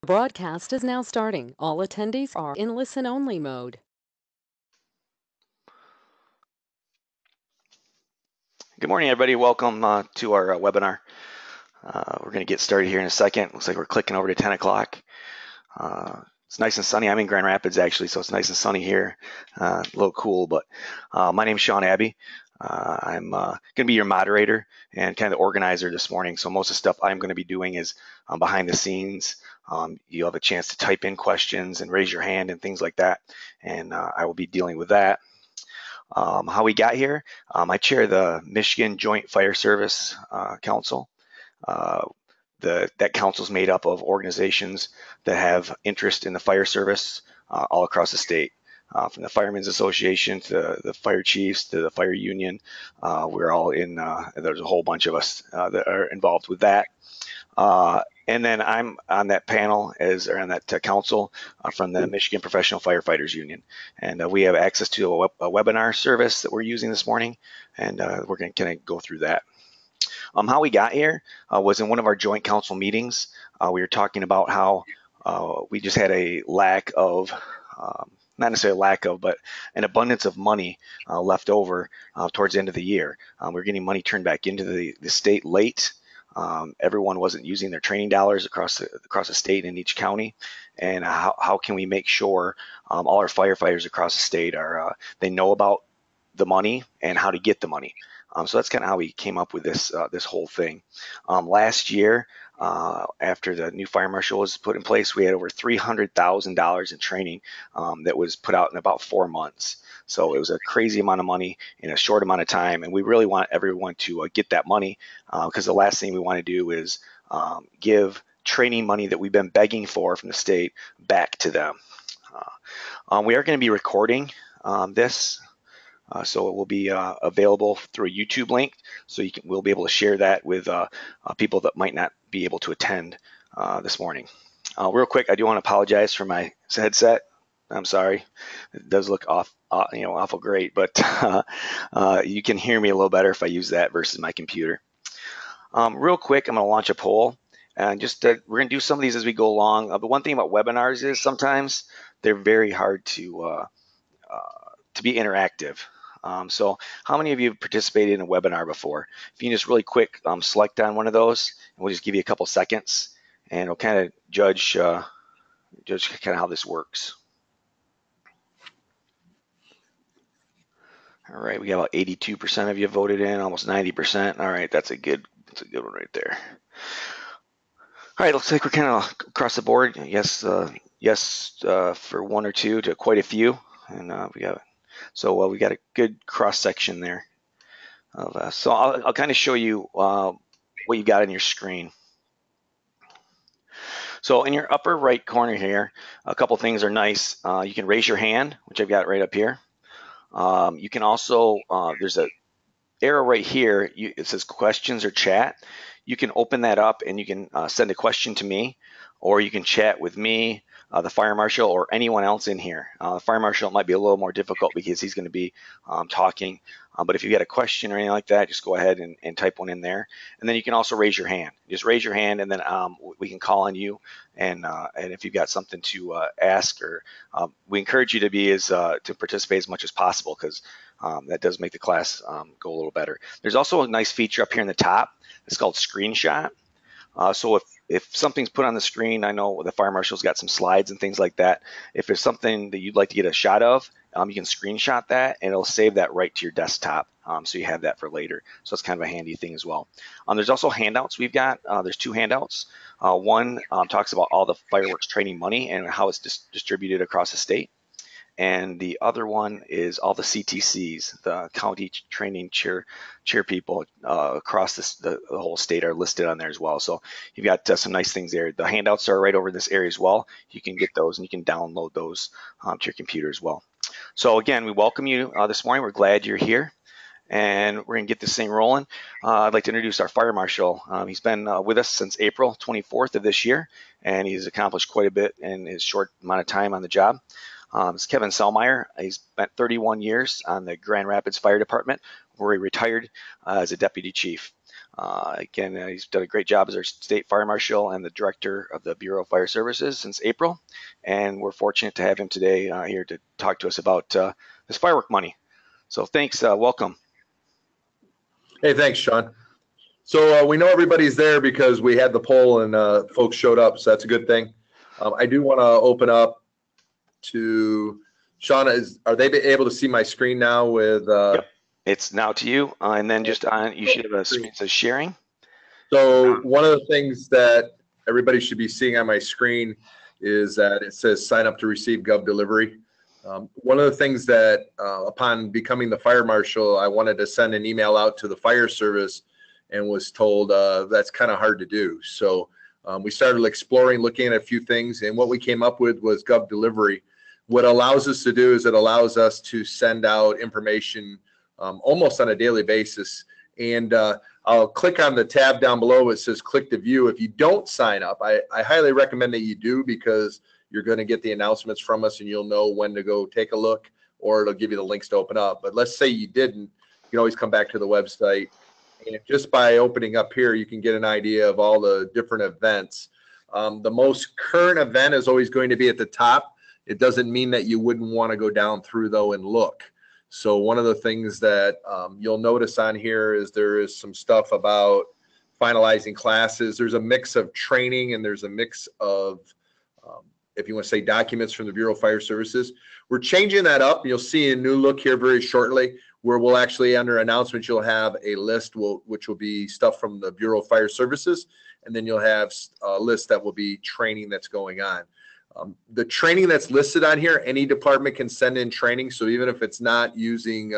Broadcast is now starting. All attendees are in listen-only mode. Good morning, everybody. Welcome to our webinar. We're going to get started here in a second. Looks like we're clicking over to 10 o'clock. It's nice and sunny. I'm in Grand Rapids, actually, so it's nice and sunny here. A little cool, but my name's Sean Abbey. I'm going to be your moderator and kind of the organizer this morning. So most of the stuff I'm going to be doing is behind the scenes. You'll have a chance to type in questions and raise your hand and things like that, and I will be dealing with that. How we got here, I chair the Michigan Joint Fire Service Council. That council is made up of organizations that have interest in the fire service all across the state. From the Firemen's Association to the fire chiefs to the fire union, we're all in, there's a whole bunch of us that are involved with that. And then I'm on that panel or on that council from the Michigan Professional Firefighters Union. And we have access to a webinar service that we're using this morning, and we're going to kind of go through that. How we got here was in one of our joint council meetings. We were talking about how we just had a lack of, not necessarily a lack of, but an abundance of money left over towards the end of the year. We're getting money turned back into the state late. Everyone wasn't using their training dollars across the state in each county, and how can we make sure all our firefighters across the state they know about the money and how to get the money. So that's kind of how we came up with this whole thing. Last year, after the new fire marshal was put in place, we had over $300,000 in training that was put out in about 4 months. So it was a crazy amount of money in a short amount of time, and we really want everyone to get that money because the last thing we want to do is give training money that we've been begging for from the state back to them. We are going to be recording this. So it will be available through a YouTube link, so we'll be able to share that with people that might not be able to attend this morning. Real quick, I do want to apologize for my headset. I'm sorry, it does look awful great, but you can hear me a little better if I use that versus my computer. Real quick, I'm going to launch a poll, and we're going to do some of these as we go along. The one thing about webinars is sometimes they're very hard to be interactive. So how many of you have participated in a webinar before? If you can just really quick select on one of those, and we'll just give you a couple seconds, and we'll kind of judge kind of how this works. All right, we got about 82% of you voted in, almost 90%. All right, that's a good one right there. All right, looks like we're kind of across the board. Yes, for one or two to quite a few, and we got a good cross section there. So I'll kind of show you what you got on your screen. So in your upper right corner here, a couple things are nice. You can raise your hand, which I've got right up here. You can also, there's an arrow right here. It says questions or chat. You can open that up and you can send a question to me, or you can chat with me, the fire marshal, or anyone else in here. The fire marshal might be a little more difficult because he's going to be talking. But if you got a question or anything like that, just go ahead and type one in there. And then you can also raise your hand. Just raise your hand, and then we can call on you. And if you've got something to ask, or we encourage you to participate as much as possible, because that does make the class go a little better. There's also a nice feature up here in the top. It's called Screenshot. So if something's put on the screen, I know the fire marshal's got some slides and things like that. If there's something that you'd like to get a shot of, you can screenshot that, and it'll save that right to your desktop, so you have that for later. So it's kind of a handy thing as well. There's also handouts we've got. There's two handouts. One talks about all the fireworks training money and how it's distributed across the state. And the other one is all the CTCs, the county training chair people across the whole state are listed on there as well. So you've got some nice things there. The handouts are right over in this area as well. You can get those and you can download those to your computer as well. So again, we welcome you this morning. We're glad you're here, and we're going to get this thing rolling. I'd like to introduce our fire marshal. He's been with us since April 24th of this year, and he's accomplished quite a bit in his short amount of time on the job. It's Kevin Selmeyer. He's spent 31 years on the Grand Rapids Fire Department, where he retired as a deputy chief. Again, he's done a great job as our state fire marshal and the director of the Bureau of Fire Services since April. And we're fortunate to have him today here to talk to us about this firework money. So thanks, welcome. Hey, thanks, Sean. So we know everybody's there because we had the poll and folks showed up, so that's a good thing. I do want to open up to Sean. Are they able to see my screen now with? Yep. It's now to you, and then just on, you should have a screen that says sharing. So one of the things that everybody should be seeing on my screen is that it says sign up to receive Gov Delivery. One of the things that upon becoming the fire marshal, I wanted to send an email out to the fire service and was told that's kind of hard to do. So we started exploring, looking at a few things, and what we came up with was Gov Delivery. What allows us to do is it allows us to send out information almost on a daily basis. And I'll click on the tab down below. It says click to view. If you don't sign up, I highly recommend that you do, because you're going to get the announcements from us and you'll know when to go take a look, or it'll give you the links to open up. But let's say you didn't, you can always come back to the website. And just by opening up here, you can get an idea of all the different events. The most current event is always going to be at the top. It doesn't mean that you wouldn't want to go down through though and look. So one of the things that you'll notice on here is there is some stuff about finalizing classes. There's a mix of training and there's a mix of, if you want to say, documents from the Bureau of Fire Services. We're changing that up. You'll see a new look here very shortly, where we'll actually, under announcements, you'll have a list which will be stuff from the Bureau of Fire Services, and then you'll have a list that will be training that's going on. The training that's listed on here, any department can send in training. So even if it's not using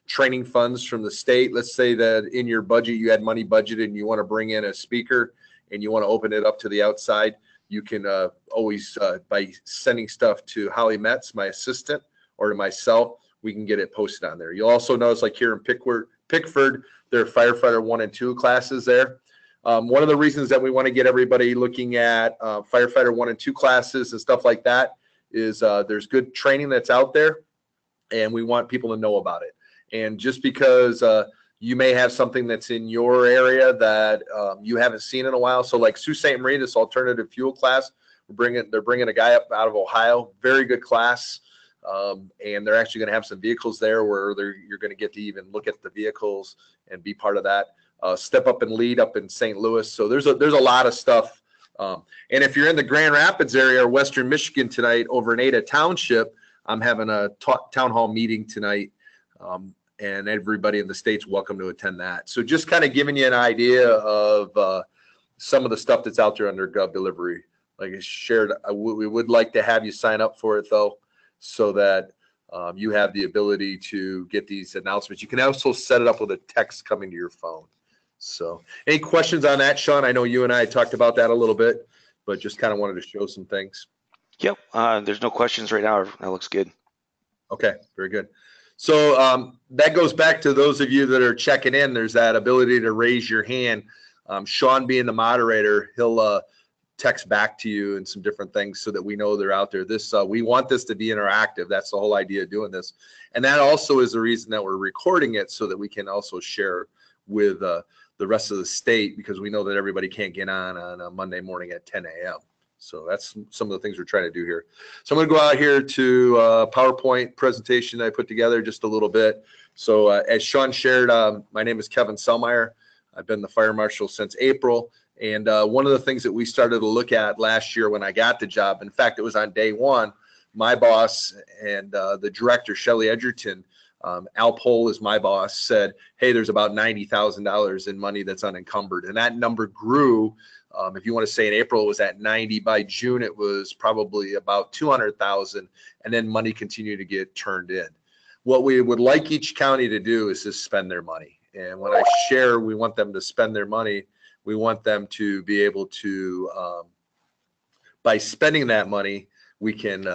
training funds from the state, let's say that in your budget you had money budgeted and you want to bring in a speaker and you want to open it up to the outside, you can always, by sending stuff to Holly Metz, my assistant, or to myself, we can get it posted on there. You'll also notice, like here in Pickford, there are firefighter 1 and 2 classes there. One of the reasons that we want to get everybody looking at firefighter 1 and 2 classes and stuff like that is there's good training that's out there, and we want people to know about it. And just because you may have something that's in your area that you haven't seen in a while, so like Sault Ste. Marie, this alternative fuel class, they're bringing a guy up out of Ohio, very good class. And they're actually going to have some vehicles there where you're going to get to even look at the vehicles and be part of that. Step Up and Lead up in St. Louis. So there's a lot of stuff. And if you're in the Grand Rapids area or Western Michigan tonight over in Ada Township, I'm having a town hall meeting tonight. And everybody in the state's welcome to attend that. So just kind of giving you an idea of some of the stuff that's out there under Gov Delivery. Like I shared, we would like to have you sign up for it though, so that you have the ability to get these announcements. You can also set it up with a text coming to your phone. So any questions on that, Sean? I know you and I talked about that a little bit, but just kind of wanted to show some things. Yep, there's no questions right now. That looks good. Okay, very good. So that goes back to those of you that are checking in. There's that ability to raise your hand. Sean being the moderator, he'll text back to you and some different things so that we know they're out there. This we want this to be interactive. That's the whole idea of doing this. And that also is the reason that we're recording it, so that we can also share with the rest of the state, because we know that everybody can't get on a Monday morning at 10 a.m. So that's some of the things we're trying to do here. So I'm going to go out here to a PowerPoint presentation that I put together just a little bit. So as Sean shared, my name is Kevin Selmeyer. I've been the fire marshal since April. And one of the things that we started to look at last year when I got the job, in fact, it was on day one, my boss and the director, Shelley Edgerton, Al Pohl is my boss, said, hey, there's about $90,000 in money that's unencumbered. And that number grew. If you want to say in April, it was at 90. By June, it was probably about 200,000. And then money continued to get turned in. What we would like each county to do is just spend their money. And when I share, we want them to spend their money. We want them to be able to, by spending that money, we can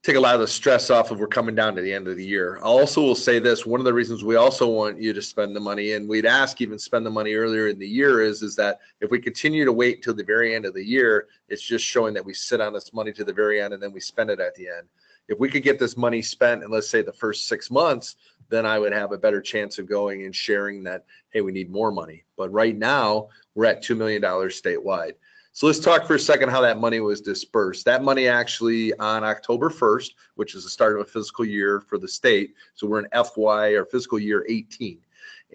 take a lot of the stress off of we're coming down to the end of the year. I also will say this, one of the reasons we also want you to spend the money, and we'd ask even spend the money earlier in the year, is that if we continue to wait until the very end of the year, it's just showing that we sit on this money to the very end and then we spend it at the end. If we could get this money spent in, let's say, the first 6 months, then I would have a better chance of going and sharing that, hey, we need more money. But right now, we're at $2 million statewide. So let's talk for a second how that money was dispersed. That money actually on October 1st, which is the start of a fiscal year for the state. So we're in FY or fiscal year 18.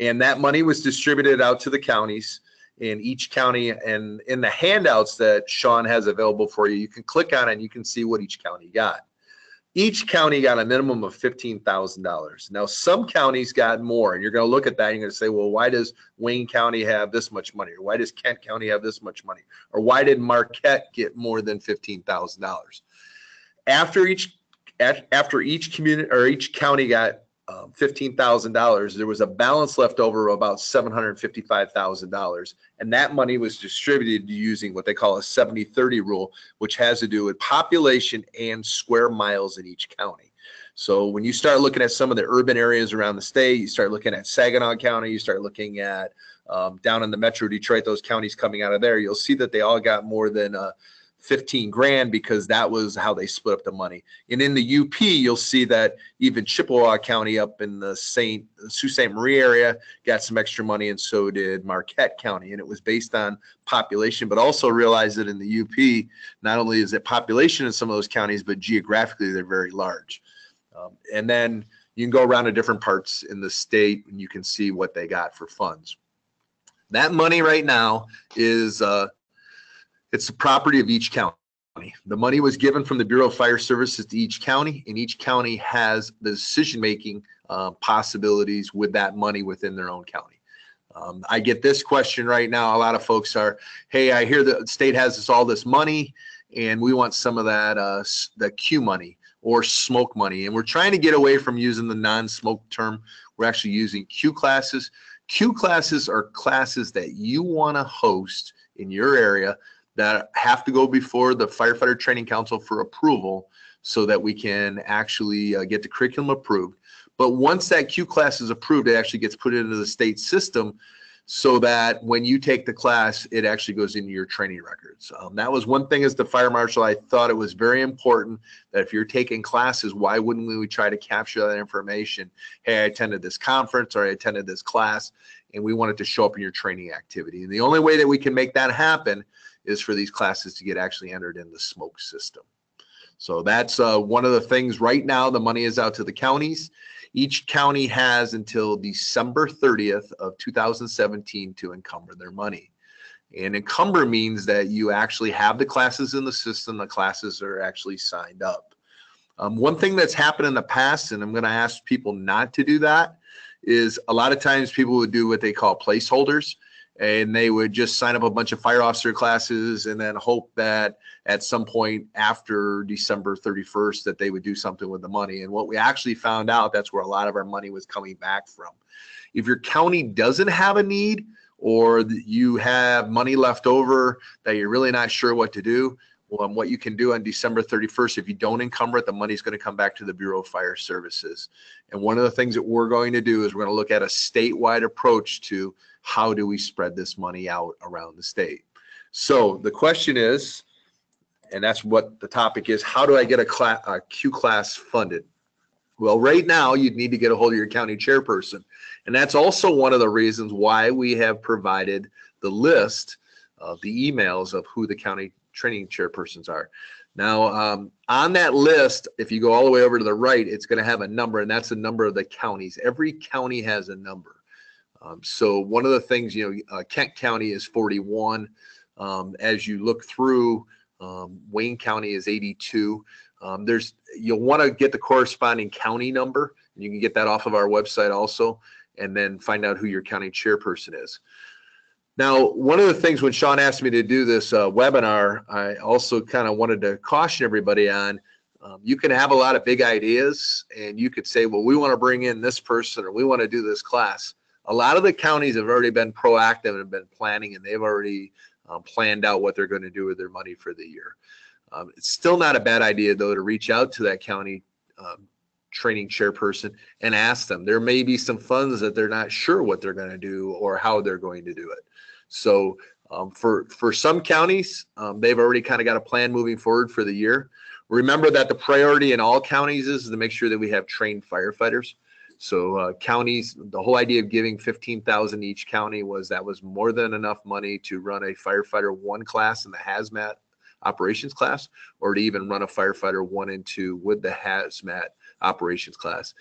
And that money was distributed out to the counties in each county. And in the handouts that Sean has available for you, you can click on it and you can see what each county got. Each county got a minimum of $15,000. Now, some counties got more, and you're going to look at that and you're going to say, well, why does Wayne County have this much money? Or why does Kent County have this much money? Or why did Marquette get more than $15,000? After each community or each county got $15,000, there was a balance left over of about $755,000, and that money was distributed using what they call a 70-30 rule, which has to do with population and square miles in each county. So when you start looking at some of the urban areas around the state, you start looking at Saginaw County, you start looking at down in the Metro Detroit, those counties coming out of there, you'll see that they all got more than 15 grand because that was how they split up the money. And in the UP, you'll see that even Chippewa County up in the Sault Ste. Marie area got some extra money, and so did Marquette County. And it was based on population, but also realize that in the UP, not only is it population in some of those counties, but geographically they're very large. And then you can go around to different parts in the state and you can see what they got for funds. That money right now is it's the property of each county. The money was given from the Bureau of Fire Services to each county, and each county has the decision-making possibilities with that money within their own county. I get this question right now. A lot of folks are, hey, I hear the state has all this money, and we want some of that the Q money or smoke money. And we're trying to get away from using the non-smoke term. We're actually using Q classes. Q classes are classes that you want to host in your area that have to go before the Firefighter Training Council for approval so that we can actually get the curriculum approved. But once that Q class is approved, it actually gets put into the state system so that when you take the class, it actually goes into your training records. That was one thing as the fire marshal, I thought it was very important that if you're taking classes, why wouldn't we try to capture that information? Hey, I attended this conference or I attended this class, and we want it to show up in your training activity. And the only way that we can make that happen is for these classes to get actually entered in the smoke system. So that's one of the things right now. The money is out to the counties. Each county has until December 30th of 2017 to encumber their money. And encumber means that you actually have the classes in the system. The classes are actually signed up. One thing that's happened in the past, and I'm going to ask people not to do that, is a lot of times people would do what they call placeholders. And they would just sign up a bunch of fire officer classes and then hope that at some point after December 31st that they would do something with the money. And what we actually found out, that's where a lot of our money was coming back from. If your county doesn't have a need, or you have money left over that you're really not sure what to do, well, what you can do on December 31st, if you don't encumber it, the money's going to come back to the Bureau of Fire Services. And one of the things that we're going to do is we're going to look at a statewide approach to how do we spread this money out around the state. So the question is, and that's what the topic is, how do I get a Q class funded? Well, right now you'd need to get a hold of your county chairperson. And that's also one of the reasons why we have provided the list of the emails of who the county training chairpersons are. Now, on that list, if you go all the way over to the right, it's going to have a number, and that's the number of the counties. Every county has a number. So one of the things, Kent County is 41. As you look through, Wayne County is 82. You'll want to get the corresponding county number, and you can get that off of our website also, and then find out who your county chairperson is. Now, one of the things when Sean asked me to do this webinar, I also kind of wanted to caution everybody on, you can have a lot of big ideas, and you could say, well, we want to bring in this person, or we want to do this class. A lot of the counties have already been proactive and have been planning, and they've already planned out what they're going to do with their money for the year. It's still not a bad idea, though, to reach out to that county training chairperson and ask them. There may be some funds that they're not sure what they're going to do or how they're going to do it. So For some counties, they've already kind of got a plan moving forward for the year. Remember that the priority in all counties is to make sure that we have trained firefighters. So counties, the whole idea of giving 15,000 each county was more than enough money to run a firefighter 1 class in the hazmat operations class, or to even run a firefighter 1 and 2 with the hazmat operations class.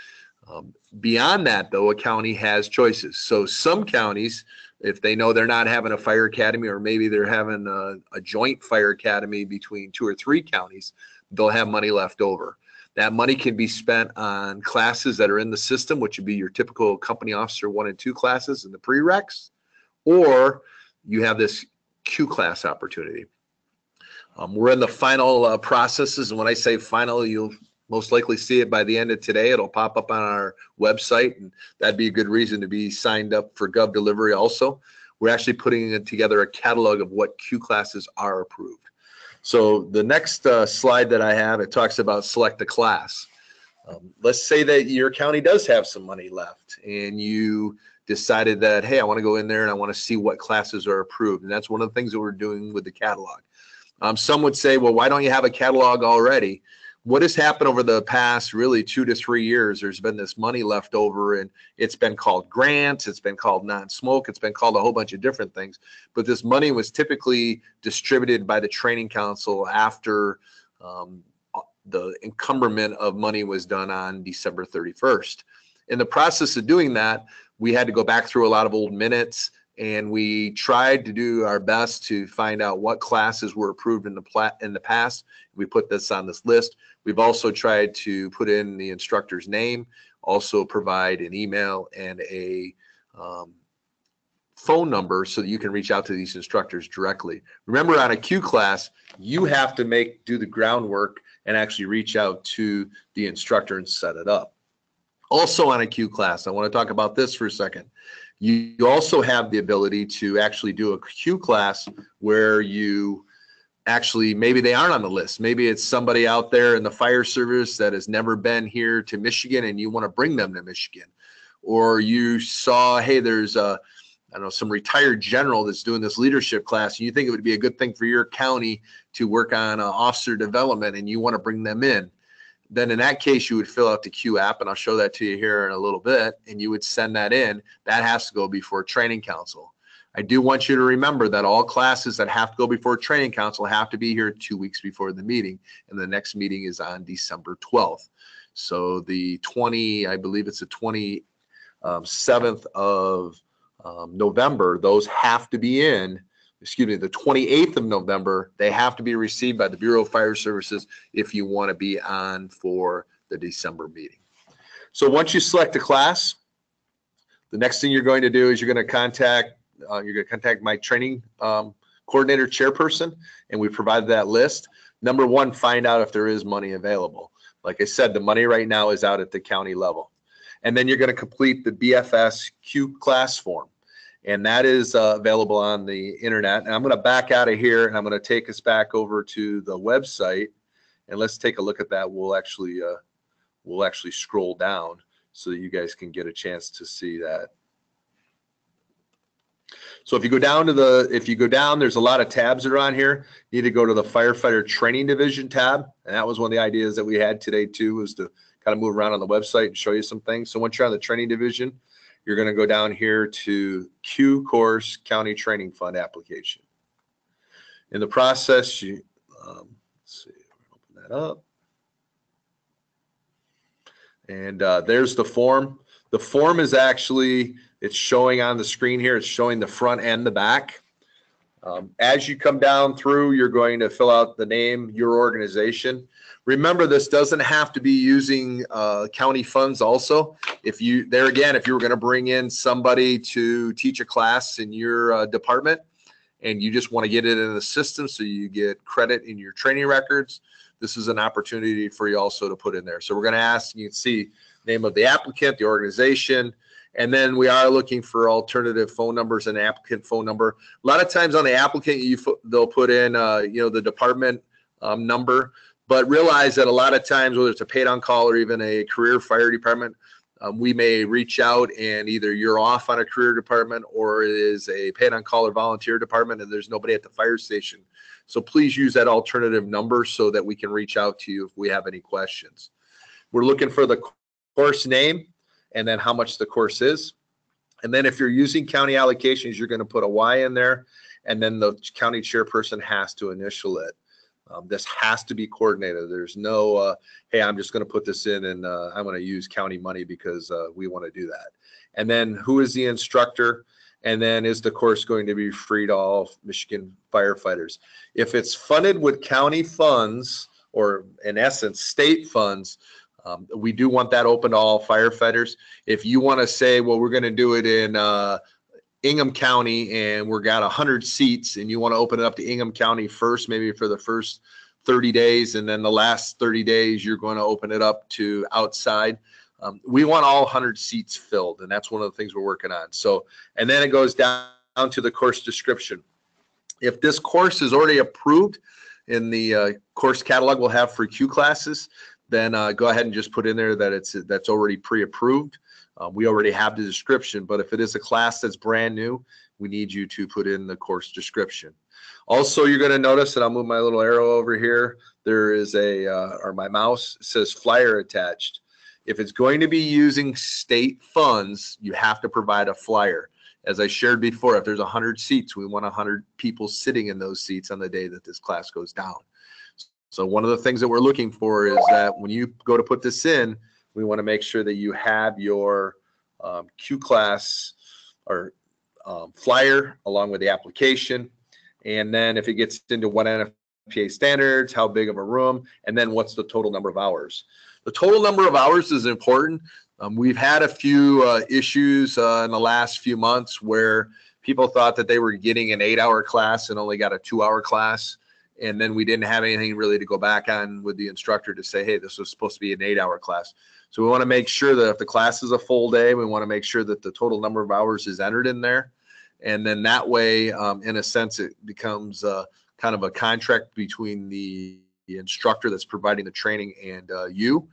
Beyond that, though, a county has choices. So some counties, if they know they're not having a fire academy, or maybe they're having a joint fire academy between 2 or 3 counties, they'll have money left over. That money can be spent on classes that are in the system, which would be your typical company officer 1 and 2 classes in the prereqs, or you have this Q class opportunity. We're in the final processes, and when I say final, you'll most likely see it by the end of today. It'll pop up on our website, and that'd be a good reason to be signed up for Gov Delivery also. We're actually putting together a catalog of what Q classes are approved. So the next slide that I have, it talks about select a class. Let's say that your county does have some money left and you decided that, hey, I want to go in there and I want to see what classes are approved. And that's one of the things that we're doing with the catalog. Some would say, well, why don't you have a catalog already? What has happened over the past really 2 to 3 years, there's been this money left over, and it's been called grants, it's been called non-smoke, it's been called a whole bunch of different things. But this money was typically distributed by the training council after the encumberment of money was done on December 31st. In the process of doing that, we had to go back through a lot of old minutes, and we tried to do our best to find out what classes were approved in the past. We put this on this list. We've also tried to put in the instructor's name, also provide an email and a phone number so that you can reach out to these instructors directly. Remember, on a Q class, you have to do the groundwork and actually reach out to the instructor and set it up. Also on a Q class, I want to talk about this for a second. You also have the ability to actually do a Q class where you actually, maybe they aren't on the list. Maybe it's somebody out there in the fire service that has never been here to Michigan and you want to bring them to Michigan. Or you saw, hey, there's some retired general that's doing this leadership class and you think it would be a good thing for your county to work on officer development and you want to bring them in. Then in that case, you would fill out the Q app, and I'll show that to you here in a little bit, and you would send that in. That has to go before training council. I do want you to remember that all classes that have to go before training council have to be here 2 weeks before the meeting, and the next meeting is on December 12th. So the I believe it's the 27th of November, those have to be in. Excuse me, the 28th of November, they have to be received by the Bureau of Fire Services if you want to be on for the December meeting. So once you select a class, the next thing you're going to do is you're going to contact my training coordinator chairperson, and we provide that list. Number one, find out if there is money available. Like I said, the money right now is out at the county level. And then you're going to complete the BFS Q class form. And that is available on the internet. And I'm going to back out of here and I'm going to take us back over to the website, and let's take a look at that. We'll actually scroll down so that you guys can get a chance to see that. So if you go down, there's a lot of tabs that are on here. You need to go to the Firefighter Training Division tab. And that was one of the ideas that we had today too, was to kind of move around on the website and show you some things. So once you're on the training division, you're going to go down here to Q Course County Training Fund application. In the process, let's see, open that up. And there's the form. The form is actually, it's showing on the screen here. It's showing the front and the back. As you come down through, you're going to fill out the name, your organization. Remember, this doesn't have to be using county funds also. If you were going to bring in somebody to teach a class in your department and you just want to get it in the system so you get credit in your training records, this is an opportunity for you also to put in there. So we're going to ask, you can see name of the applicant, the organization, and then we are looking for alternative phone numbers and applicant phone number. A lot of times on the applicant, they'll put in the department number. But realize that a lot of times, whether it's a paid on call or even a career fire department, we may reach out and either you're off on a career department or it is a paid on call or volunteer department and there's nobody at the fire station. So please use that alternative number so that we can reach out to you if we have any questions. We're looking for the course name and then how much the course is. And then if you're using county allocations, you're going to put a Y in there, and then the county chairperson has to initial it. This has to be coordinated. There's no, hey, I'm just going to put this in and I'm going to use county money because we want to do that. And then who is the instructor? And then is the course going to be free to all Michigan firefighters? If it's funded with county funds, or in essence, state funds, we do want that open to all firefighters. If you want to say, well, we're going to do it in Ingham County and we're got 100 seats and you want to open it up to Ingham County first, maybe for the first 30 days, and then the last 30 days you're going to open it up to outside. We want all 100 seats filled, and that's one of the things we're working on. So, and then it goes down to the course description. If this course is already approved in the course catalog we'll have for Q classes, then go ahead and just put in there that that's already pre-approved. We already have the description, but if it is a class that's brand new, we need you to put in the course description. Also, you're going to notice that I'll move my little arrow over here. There is or my mouse says flyer attached. If it's going to be using state funds, you have to provide a flyer. As I shared before, if there's 100 seats, we want 100 people sitting in those seats on the day that this class goes down. So one of the things that we're looking for is that when you go to put this in, we want to make sure that you have your Q class or flyer along with the application. And then if it gets into what NFPA standards, how big of a room, and then what's the total number of hours. The total number of hours is important. We've had a few issues in the last few months where people thought that they were getting an 8-hour class and only got a 2-hour class. And then we didn't have anything really to go back on with the instructor to say, hey, this was supposed to be an 8-hour class. So we want to make sure that if the class is a full day, we want to make sure that the total number of hours is entered in there. And then that way, in a sense, it becomes kind of a contract between the instructor that's providing the training and you.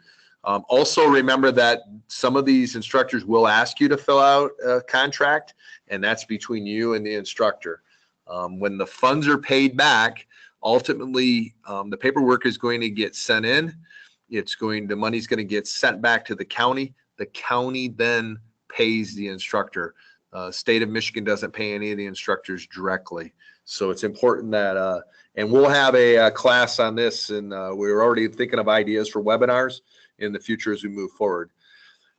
Also remember that some of these instructors will ask you to fill out a contract, and that's between you and the instructor. When the funds are paid back, ultimately the paperwork is going to get sent in. The money's going to get sent back to the county. The county then pays the instructor. State of Michigan doesn't pay any of the instructors directly. So it's important that, and we'll have a class on this, and we're already thinking of ideas for webinars in the future as we move forward.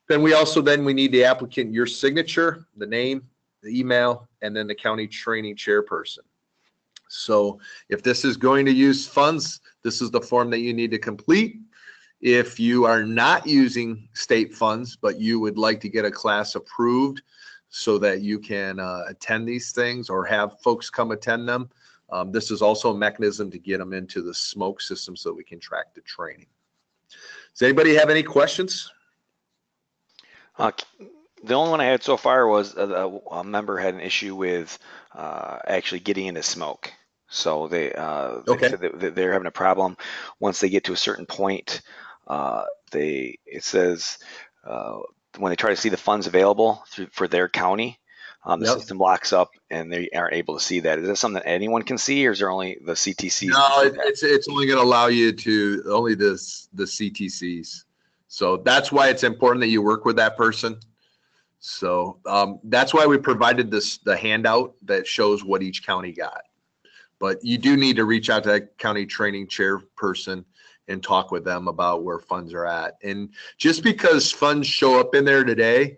Then we need the applicant, your signature, the name, the email, and then the county training chairperson. So if this is going to use funds, this is the form that you need to complete. If you are not using state funds, but you would like to get a class approved so that you can attend these things or have folks come attend them, this is also a mechanism to get them into the smoke system so we can track the training. Does anybody have any questions? The only one I had so far was a member had an issue with actually getting into smoke. So they said that they're having a problem once they get to a certain point. It says when they try to see the funds available for their county, the system locks up and they aren't able to see that. Is that something that anyone can see, or is there only the CTCs? No, it's only going to allow you to only the CTCs. So that's why it's important that you work with that person. So that's why we provided the handout that shows what each county got. But you do need to reach out to that county training chairperson and talk with them about where funds are at. And just because funds show up in there today,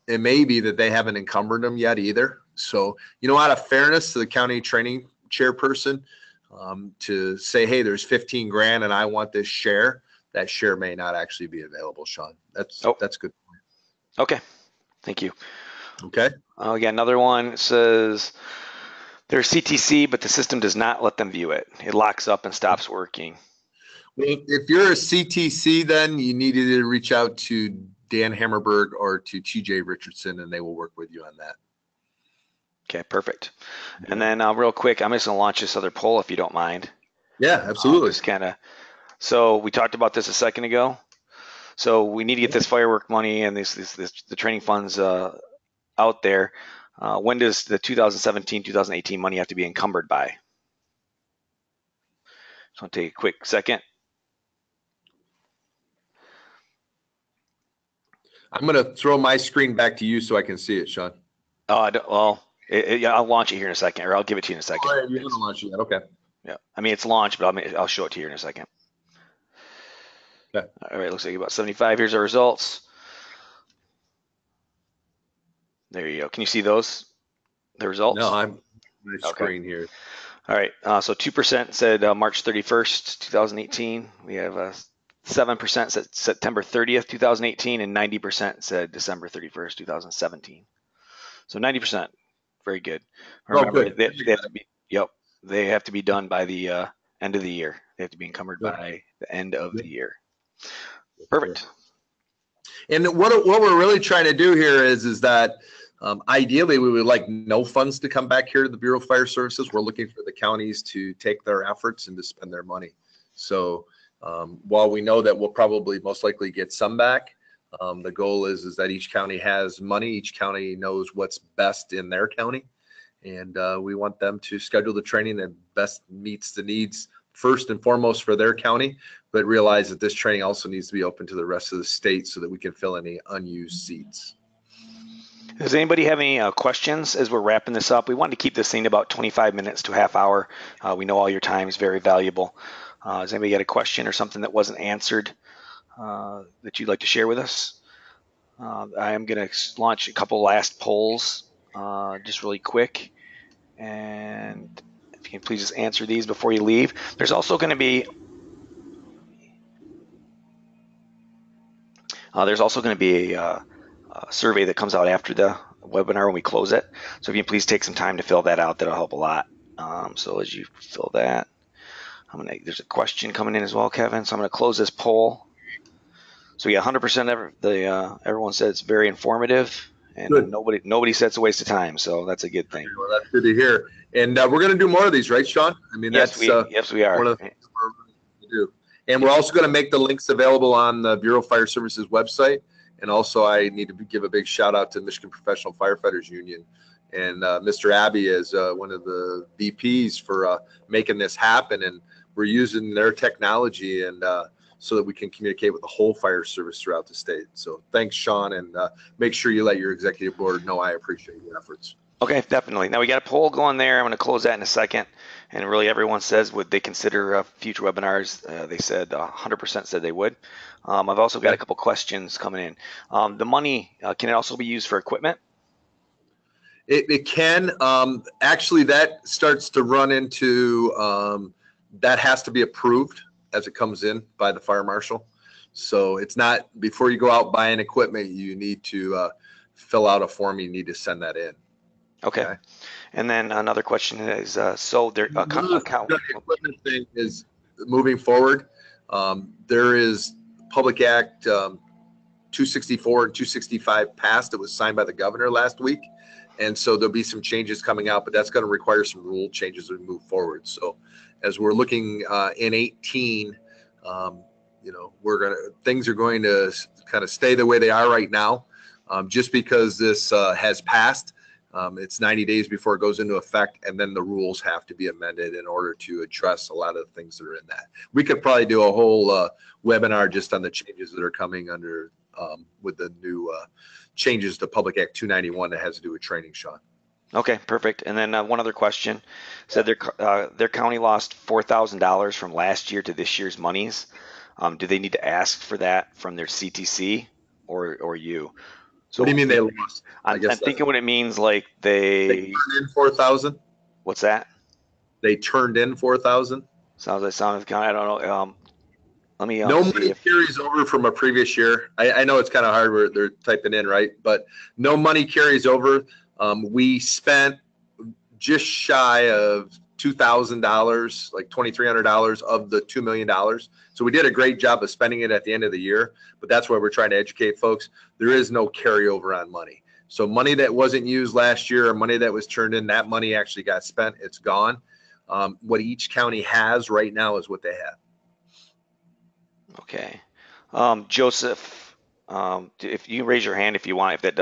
it may be that they haven't encumbered them yet either. So, out of fairness to the county training chairperson, to say, hey, there's 15 grand and I want this share, that share may not actually be available, Sean. That's good. Okay, thank you. Okay. Again, another one says they're CTC, but the system does not let them view it. It locks up and stops working. Well, if you're a CTC, then you need to reach out to Dan Hammerberg or to TJ Richardson, and they will work with you on that. Okay, perfect. And then real quick, I'm just going to launch this other poll if you don't mind. Yeah, absolutely. So we talked about this a second ago. So we need to get this firework money and the training funds out there. When does the 2017, 2018 money have to be encumbered by? Just want to take a quick second. I'm going to throw my screen back to you so I can see it, Sean. Well, yeah, I'll launch it here in a second, or I'll give it to you in a second. Oh, you're going to launch it. Okay. Yeah, I mean, it's launched, but I'll show it to you in a second. Okay. All right, looks like about 75. Here's our results. There you go. Can you see those? The results? No, I'm on my screen here. All right, so 2% said March 31st, 2018. We have 7% said September 30th, 2018, and 90% said December 31st, 2017. So 90%, very good. Remember, good. They have to be, they have to be done by the end of the year. They have to be encumbered by the end of the year. Perfect. And what we're really trying to do here is that ideally we would like no funds to come back here to the Bureau of Fire Services. We're looking for the counties to take their efforts and to spend their money. So while we know that we'll probably most likely get some back, the goal is that each county has money. Each county knows what's best in their county. And we want them to schedule the training that best meets the needs first and foremost for their county, but realize that this training also needs to be open to the rest of the state so that we can fill any unused seats. Does anybody have any questions as we're wrapping this up? We wanted to keep this thing about 25 minutes to a half hour. We know all your time is very valuable. Does anybody got a question or something that wasn't answered that you'd like to share with us? I am going to launch a couple last polls just really quick. And if you can please just answer these before you leave. There's also going to be a survey that comes out after the webinar when we close it. So if you can please take some time to fill that out, that'll help a lot. So as you fill that, there's a question coming in as well, Kevin. So I'm going to close this poll. So yeah, 100% everyone said it's very informative, and good. nobody said it's a waste of time. So that's a good thing. Well, that's good to hear. And we're going to do more of these, right, Sean? I mean, yes, we are. One of the things we're going to do. And we're also going to make the links available on the Bureau of Fire Services website. And also, I need to give a big shout out to Michigan Professional Firefighters Union and Mr. Abbey as one of the VPs for making this happen. And we're using their technology and so that we can communicate with the whole fire service throughout the state. So thanks, Sean, and make sure you let your executive board know I appreciate your efforts. Okay, definitely. Now we got a poll going there. I'm going to close that in a second. And really everyone says would they consider future webinars. They said 100% said they would. I've also got a couple questions coming in. The money, can it also be used for equipment? It can. Actually, that starts to run into, that has to be approved as it comes in by the fire marshal. So it's not, before you go out buying equipment, you need to fill out a form. You need to send that in. Okay. And then another question is, so their account. The equipment thing is moving forward. There is Public Act 264 and 265 passed. It was signed by the governor last week. And so there'll be some changes coming out, but that's going to require some rule changes as we move forward. So as we're looking in 18, things are going to kind of stay the way they are right now. Just because this has passed, it's 90 days before it goes into effect, and then the rules have to be amended in order to address a lot of the things that are in that. We could probably do a whole webinar just on the changes that are coming under with the new changes to Public Act 291 that has to do with training, Sean. Okay, perfect. And then one other question said their county lost $4,000 from last year to this year's monies. Do they need to ask for that from their CTC or you? So what do you mean they lost? I'm thinking what it means, like they turned in 4,000. What's that? They turned in 4,000. Sounds like I don't know. Let me no money carries over from a previous year. I know it's kind of hard where they're typing in, right? But no money carries over. We spent just shy of $2,000, like $2,300 of the $2 million. So we did a great job of spending it at the end of the year, but that's why we're trying to educate folks. There is no carryover on money. So money that wasn't used last year or money that was turned in, that money actually got spent. It's gone. What each county has right now is what they have. Okay. Joseph, if you can raise your hand if you want, if that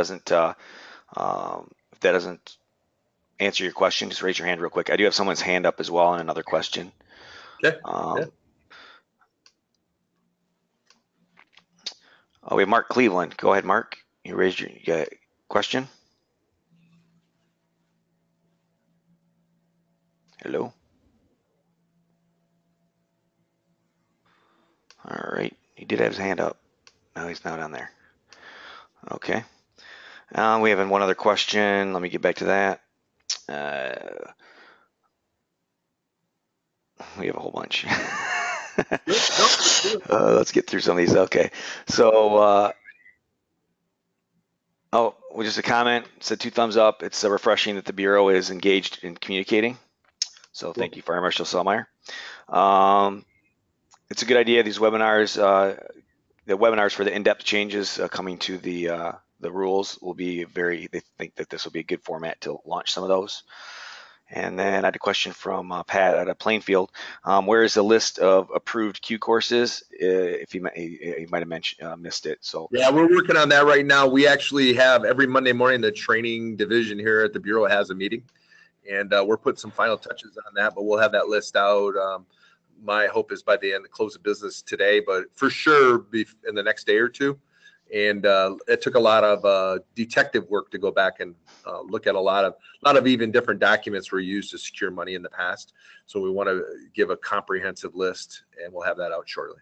doesn't answer your question, just raise your hand real quick. I do have someone's hand up as well and another question. Okay. Yeah. Oh, we have Mark Cleveland. Go ahead, Mark. You raised your question. Hello. All right. He did have his hand up. No, he's not on there. Okay. We have one other question. Let me get back to that. We have a whole bunch. Let's get through some of these. Okay. So, well, just a comment. Said 2 thumbs up. It's refreshing that the Bureau is engaged in communicating. So thank you, Fire Marshal Selmeyer. It's a good idea. These webinars, the webinars for the in-depth changes coming to the rules will be they think that this will be a good format to launch some of those. And then I had a question from Pat at Plainfield. Where is the list of approved Q courses? If he might have missed it. So yeah, we're working on that right now. We actually have every Monday morning, the training division here at the Bureau has a meeting, and we're putting some final touches on that, but we'll have that list out. My hope is by the end of close of business today, but for sure in the next day or two. And it took a lot of detective work to go back and look at a lot of even different documents were used to secure money in the past. So we want to give a comprehensive list, and we'll have that out shortly.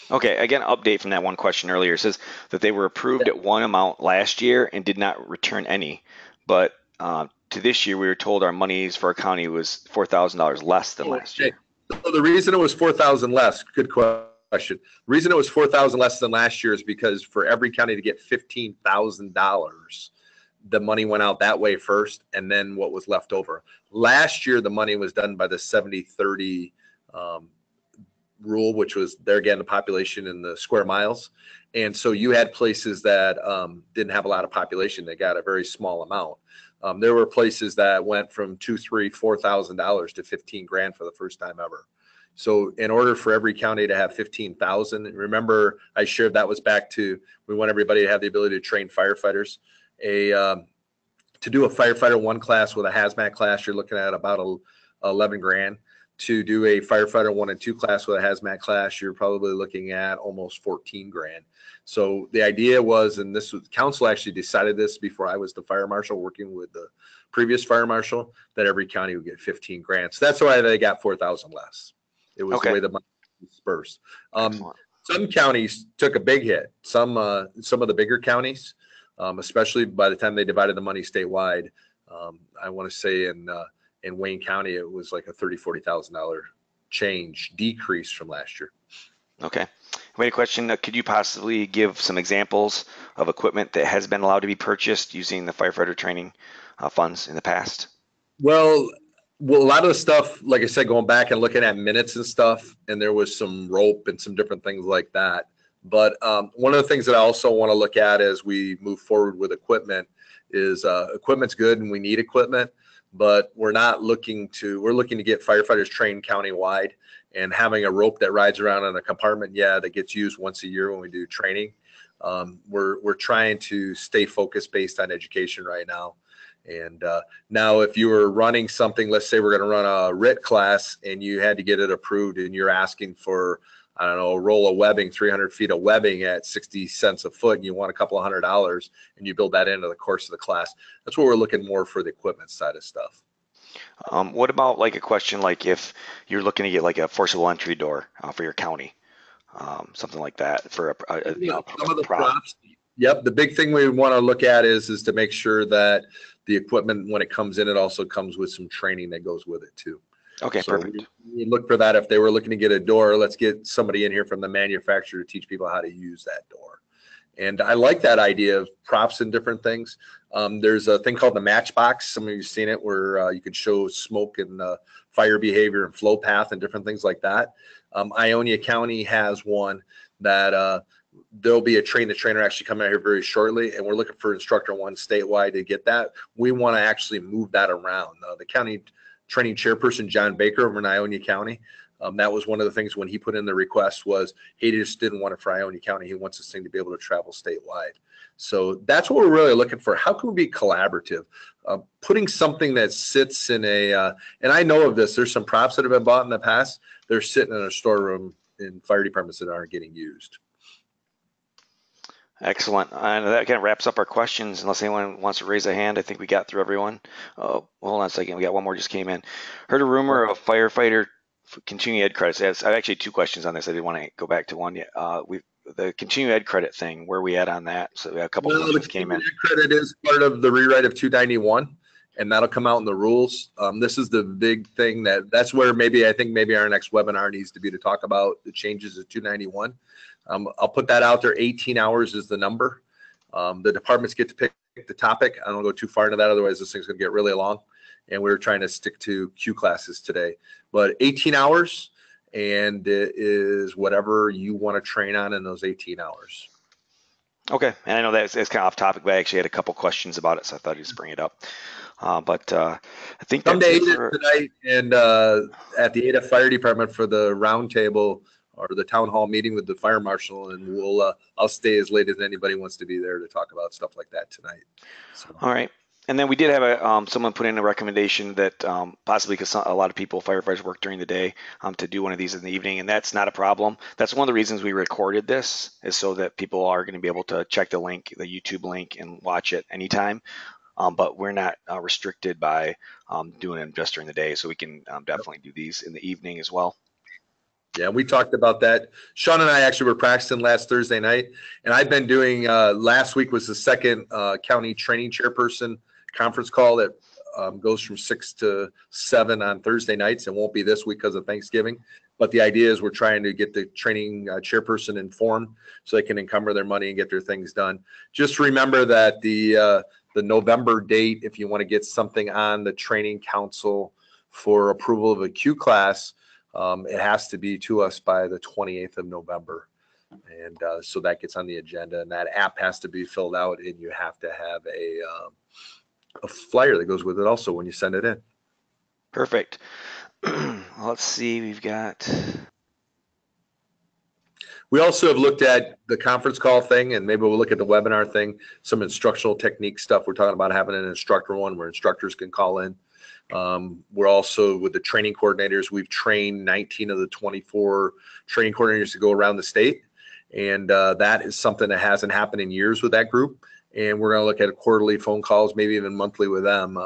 Okay, again, update from that one question earlier. It says that they were approved at one amount last year and did not return any, but to this year we were told our monies for our county was $4,000 less than last year. So the reason it was 4,000 less, good question. The reason it was 4,000 less than last year is because for every county to get $15,000, the money went out that way first, and then what was left over. Last year, the money was done by the 70-30 rule, which was there again the population in the square miles, and so you had places that didn't have a lot of population; they got a very small amount. There were places that went from $2,000, $3,000, $4,000 to 15 grand for the first time ever. So in order for every county to have 15,000, remember I shared that was back to, we want everybody to have the ability to train firefighters. To do a firefighter 1 class with a hazmat class, you're looking at about 11 grand. To do a firefighter 1 and 2 class with a hazmat class, you're probably looking at almost 14 grand. So the idea was, and this was, council actually decided this before I was the fire marshal working with the previous fire marshal, that every county would get 15 grand. So that's why they got 4,000 less. It was the way the money was dispersed. Some counties took a big hit. Some of the bigger counties, especially by the time they divided the money statewide, I want to say in Wayne County, it was like a $30,000, $40,000 decrease from last year. Okay. We had a question. Could you possibly give some examples of equipment that has been allowed to be purchased using the firefighter training funds in the past? Well, a lot of the stuff, like I said, going back and looking at minutes and stuff, and there was some rope and some different things like that. But one of the things that I also want to look at as we move forward with equipment is equipment's good and we need equipment, but we're looking to get firefighters trained countywide, and having a rope that rides around in a compartment, that gets used once a year when we do training. We're trying to stay focused based on education right now. And now if you were running something, let's say we're going to run a RIT class and you had to get it approved and you're asking for, I don't know, a roll of webbing, 300 feet of webbing at 60 cents a foot, and you want a couple of $100 and you build that into the course of the class. That's what we're looking more for, the equipment side of stuff. What about like a question like if you're looking to get like a forcible entry door for your county, something like that for some of the props. Yep. The big thing we want to look at is to make sure that the equipment, when it comes in, it also comes with some training that goes with it too. Okay, so perfect. We look for that. If they were looking to get a door, let's get somebody in here from the manufacturer to teach people how to use that door. And I like that idea of props and different things. There's a thing called the Matchbox. Some of you have seen it, where you can show smoke and fire behavior and flow path and different things like that. Ionia County has one that there'll be a trainer actually coming out here very shortly, and we're looking for instructor 1 statewide to get that. We want to actually move that around. The county training chairperson, John Baker, over in Ionia County, That was one of the things when he put in the request was he just didn't want it for Ionia County. He wants this thing to be able to travel statewide. So that's what we're really looking for. How can we be collaborative? Putting something that sits in a, and I know of this, there's some props that have been bought in the past. They're sitting in a storeroom in fire departments that aren't getting used. Excellent. And that kind of wraps up our questions. Unless anyone wants to raise a hand, I think we got through everyone. Oh, hold on a second. We got one more just came in. Heard a rumor of firefighter continuing ed credits. I have actually two questions on this. I didn't want to go back to one yet. The continuing ed credit thing, where are we at on that? So we have a couple questions came in. The credit is part of the rewrite of 291, and that'll come out in the rules. This is the big thing that's where I think maybe our next webinar needs to be to talk about the changes of 291. I'll put that out there. 18 hours is the number. The departments get to pick the topic. I don't go too far into that, otherwise this thing's going to get really long. And we're trying to stick to Q classes today. But 18 hours, and it is whatever you want to train on in those 18 hours. Okay, and I know that's kind of off topic, but I actually had a couple questions about it, so I thought I'd just bring it up. I think come to ADA tonight and at the ADA Fire Department for the roundtable or the town hall meeting with the fire marshal, and I'll stay as late as anybody wants to be there to talk about stuff like that tonight. So. All right. And then we did have someone put in a recommendation that possibly because a lot of people, firefighters, work during the day, to do one of these in the evening, and that's not a problem. That's one of the reasons we recorded this, is so that people are going to be able to check the link, the YouTube link, and watch it anytime. But we're not restricted by doing them just during the day, so we can definitely do these in the evening as well. Yeah, we talked about that. Sean and I actually were practicing last Thursday night, and I've been doing, last week was the second county training chairperson conference call that goes from 6 to 7 on Thursday nights. It won't be this week because of Thanksgiving, but the idea is we're trying to get the training chairperson informed so they can encumber their money and get their things done. Just remember that the November date, if you want to get something on the training council for approval of a Q class, it has to be to us by the 28th of November. And so that gets on the agenda, and that app has to be filled out, and you have to have a flyer that goes with it also when you send it in. Perfect. Let's see, we've got. We also have looked at the conference call thing, and maybe we'll look at the webinar thing, some instructional technique stuff. We're talking about having an instructor one where instructors can call in. We're also, with the training coordinators, we've trained 19 of the 24 training coordinators to go around the state. And that is something that hasn't happened in years with that group. And we're going to look at quarterly phone calls, maybe even monthly with them.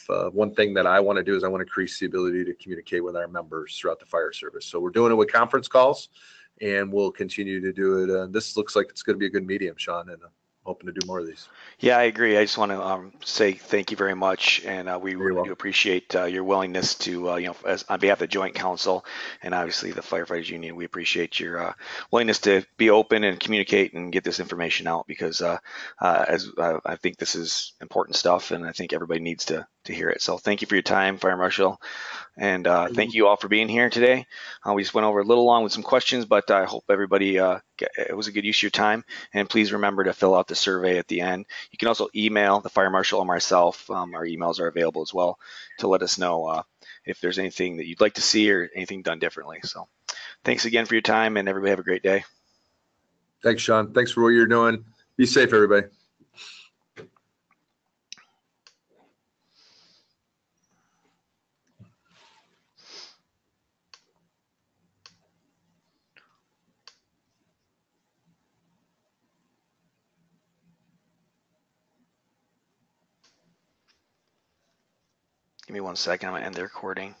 One thing that I want to do is I want to increase the ability to communicate with our members throughout the fire service. So we're doing it with conference calls, and we'll continue to do it. This looks like it's going to be a good medium, Sean, and hoping to do more of these. Yeah, I agree. I just want to say thank you very much, and we really do appreciate your willingness to, on behalf of the Joint Council and obviously the Firefighters Union, we appreciate your willingness to be open and communicate and get this information out, because I think this is important stuff, and I think everybody needs to hear it. So thank you for your time, Fire Marshal, and thank you all for being here today. We just went over a little long with some questions, but I hope everybody, it was a good use of your time. And please remember to fill out the survey at the end. You can also email the Fire Marshal or myself. Our emails are available as well to let us know if there's anything that you'd like to see or anything done differently. So thanks again for your time, and everybody have a great day. Thanks, Sean. Thanks for what you're doing. Be safe, everybody. Give me 1 second. I'm going to end the recording.